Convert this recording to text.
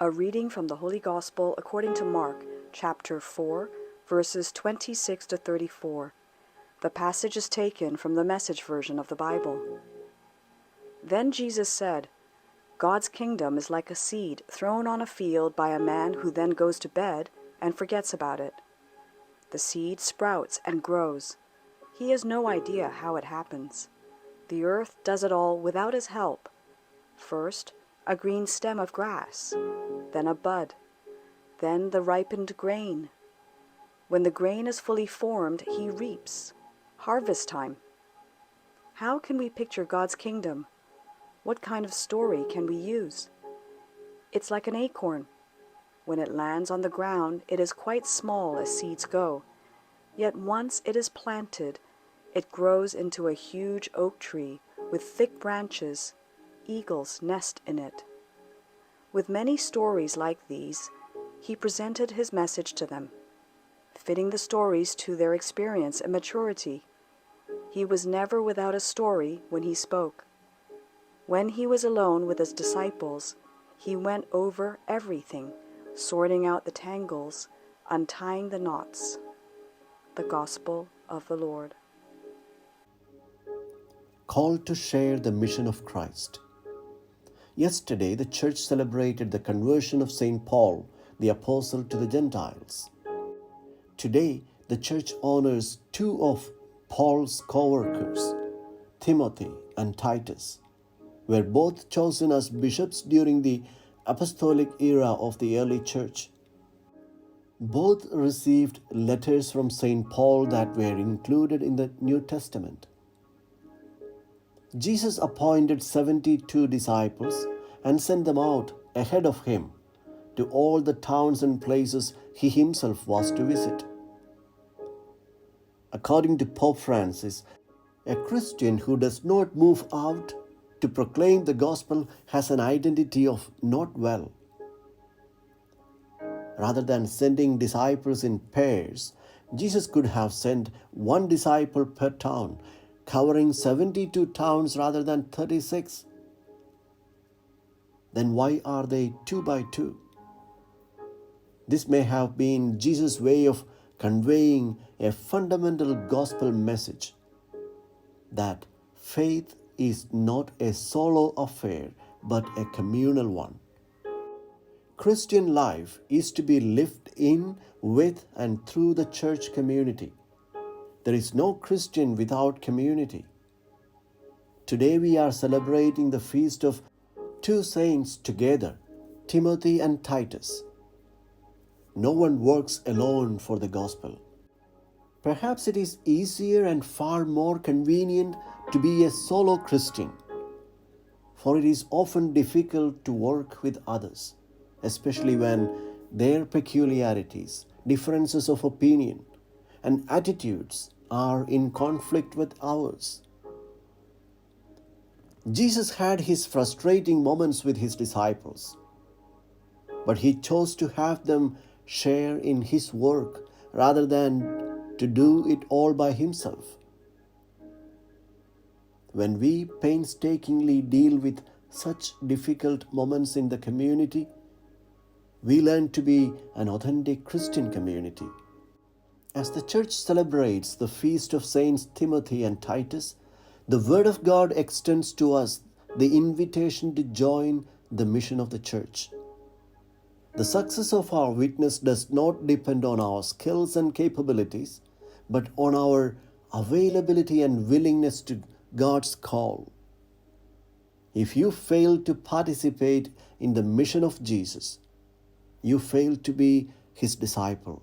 A reading from the Holy Gospel according to Mark, chapter 4, verses 26 to 34. The passage is taken from the Message version of the Bible. Then Jesus said, God's kingdom is like a seed thrown on a field by a man who then goes to bed and forgets about it. The seed sprouts and grows. He has no idea how it happens. The earth does it all without his help. First, a green stem of grass, then a bud, then the ripened grain. When the grain is fully formed, he reaps. Harvest time. How can we picture God's kingdom? What kind of story can we use? It's like an acorn. When it lands on the ground, it is quite small as seeds go. Yet once it is planted, it grows into a huge oak tree with thick branches. Eagles nest in it. With many stories like these, he presented his message to them, fitting the stories to their experience and maturity. He was never without a story when he spoke. When he was alone with his disciples, he went over everything, sorting out the tangles, untying the knots. The Gospel of the Lord. Called to share the mission of Christ. Yesterday, the church celebrated the conversion of St. Paul, the apostle to the Gentiles. Today, the church honors two of Paul's co-workers, Timothy and Titus, were both chosen as bishops during the apostolic era of the early church. Both received letters from St. Paul that were included in the New Testament. Jesus appointed 72 disciples and sent them out ahead of him to all the towns and places he himself was to visit. According to Pope Francis, a Christian who does not move out to proclaim the gospel has an identity of not well. Rather than sending disciples in pairs, Jesus could have sent one disciple per town, covering 72 towns rather than 36. Then why are they 2 by 2? This may have been Jesus' way of conveying a fundamental gospel message that faith is not a solo affair but a communal one. Christian life is to be lived in, with, and through the church community. There is no Christian without community. Today we are celebrating the feast of two saints together, Timothy and Titus. No one works alone for the gospel. Perhaps it is easier and far more convenient to be a solo Christian, for it is often difficult to work with others, especially when their peculiarities, differences of opinion, and attitudes are in conflict with ours. Jesus had his frustrating moments with his disciples, but he chose to have them share in his work rather than to do it all by himself. When we painstakingly deal with such difficult moments in the community, we learn to be an authentic Christian community. As the church celebrates the feast of Saints Timothy and Titus, the Word of God extends to us the invitation to join the mission of the church. The success of our witness does not depend on our skills and capabilities, but on our availability and willingness to God's call. If you fail to participate in the mission of Jesus, you fail to be his disciple.